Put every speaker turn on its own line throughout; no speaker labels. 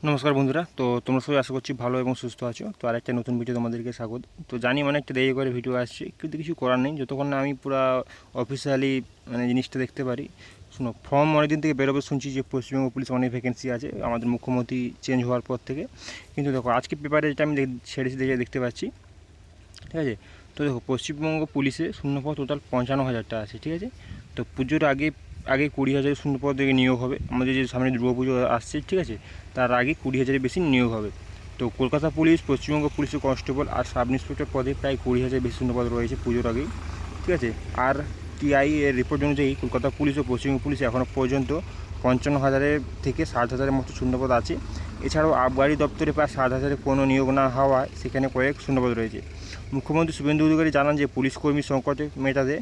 নমস্কার বন্ধুরা, তো তোমরা সবাই আশা করছি ভালো এবং সুস্থ আছো। তো আরেকটা নতুন ভিডিও তোমাদেরকে স্বাগত। তো জানি অনেকটা দেরি করে ভিডিও আসছে, কিন্তু কিছু করার নেই। যতক্ষণ না আমি পুরো অফিসিয়ালি জিনিসটা দেখতে পারি। শোনো, ফর্ম অনেকদিন থেকে বেরোবে শুনছি যে পশ্চিমবঙ্গ পুলিশ অনেক ভ্যাকেন্সি আছে আমাদের মুখ্যমন্ত্রী চেঞ্জ হওয়ার পর থেকে। কিন্তু দেখো, আজকে পেপারে যেটা আমি ছেড়েছি দেখতে পাচ্ছি, ঠিক আছে। তো দেখো, পশ্চিমবঙ্গ পুলিশে শূন্যপদ টোটাল 55,000টা আছে, ঠিক আছে। তো পুজোর আগে আগে 20,000 শূন্যপদ থেকে নিয়োগ হবে। আমাদের যে সামনে দুর্গাপুজো আসছে, ঠিক আছে, তার আগে 20,000-এর বেশি নিয়োগ হবে। তো কলকাতা পুলিশ, পশ্চিমবঙ্গ পুলিশের কনস্টেবল আর সাব ইন্সপেক্টর পদে প্রায় 20,000 বেশি শূন্যপদ রয়েছে পুজোর আগেই, ঠিক আছে। আর টিআই এর রিপোর্ট অনুযায়ী কলকাতা পুলিশ ও পশ্চিমবঙ্গ পুলিশ এখনও পর্যন্ত 55,000 থেকে 60,000-এর মতো শূন্যপদ আছে। এছাড়াও আবগারি দপ্তরে প্রায় 7,000-এর কোনো নিয়োগ না হওয়ায় সেখানে কয়েক শূন্যপদ রয়েছে। মুখ্যমন্ত্রী শুভেন্দু অধিকারী জানান যে পুলিশ কর্মী সংকটে মেটাতে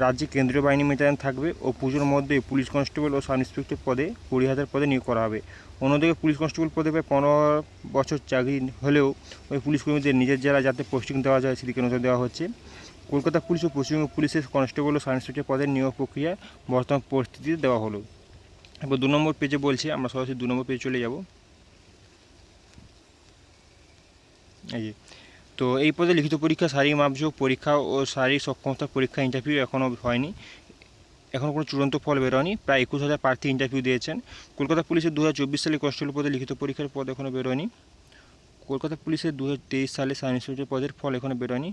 রাজ্যে কেন্দ্রীয় বাহিনী মোতায়েন থাকবে ও পুজোর মধ্যে পুলিশ কনস্টেবল ও সাব ইন্সপেক্টর পদে 20,000 পদে নিয়োগ করা হবে। অন্যদিকে পুলিশ কনস্টেবল পদে প্রায় 15 বছর চাকরি হলেও ওই পুলিশ কর্মীদের নিজের জেলায় যাতে পোস্টিং দেওয়া যায় সেদিকে নজর দেওয়া হচ্ছে। কলকাতা পুলিশ ও পশ্চিমবঙ্গ পুলিশের কনস্টেবল ও সাব ইন্সপেক্টর পদের নিয়োগ প্রক্রিয়া বর্তমান পরিস্থিতিতে দেওয়া হলো। এবার 2 নম্বর পেজে বলছে, আমরা সরাসরি 2 নম্বর পেজে চলে যাব। এই যে, তো এই পদে লিখিত পরীক্ষা, শারীরিক মাপযোগ পরীক্ষা ও শারীরিক সক্ষমতা পরীক্ষা ইন্টারভিউ এখনও হয়নি, এখনও কোনো চূড়ান্ত ফল বেরোয়নি। প্রায় 21,000 প্রার্থী ইন্টারভিউ দিয়েছেন। কলকাতা পুলিশের 2024 সালে কনস্টেবল পদে লিখিত পরীক্ষার পদ এখনও বেরোয়নি। কলকাতা পুলিশের 2023 সালে সাব ইন্সপেক্টর পদের ফল এখনও বেরোয়নি।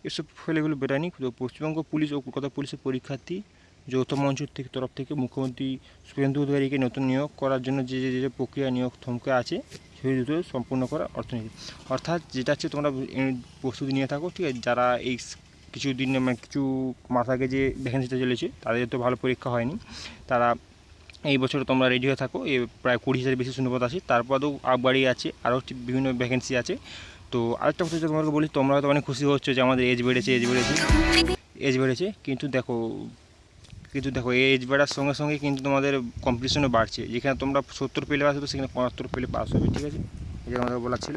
এসব ফলেগুলো বেরোয়নি। তো পশ্চিমবঙ্গ পুলিশ ও কলকাতা পুলিশের পরীক্ষার্থী যৌথ মঞ্চের তরফ থেকে মুখ্যমন্ত্রী শুভেন্দু অধিকারীকে নতুন নিয়োগ করার জন্য যে প্রক্রিয়া নিয়োগ থমকে আছে সেই দ্রুত সম্পূর্ণ করা অর্থনীতি। অর্থাৎ যেটা হচ্ছে, তোমরা প্রস্তুতি নিয়ে থাকো, ঠিক আছে। যারা এই কিছুদিন কিছু মাস আগে যে ভ্যাকেন্সিটা চলেছে তাদের তো ভালো পরীক্ষা হয়নি, তারা এই বছর তোমরা রেডি হয়ে থাকো। প্রায় 20,000 বেশি শূন্যপদ আছে, তারপরেও আবগারি আছে, আরও বিভিন্ন ভ্যাকেন্সি আছে। তো আরেকটা কথা তোমাকে বলি, তোমরা তো অনেক খুশি হচ্ছে যে আমাদের এজ বেড়েছে, কিন্তু দেখো এজ বাড়ার সঙ্গে সঙ্গে কিন্তু তোমাদের কম্পিটিশনও বাড়ছে। যেখানে তোমরা 70 পেলে পাস হতো সেখানে 75 পেলে পাস হবে, ঠিক আছে। এটা আমাদের বলার ছিল।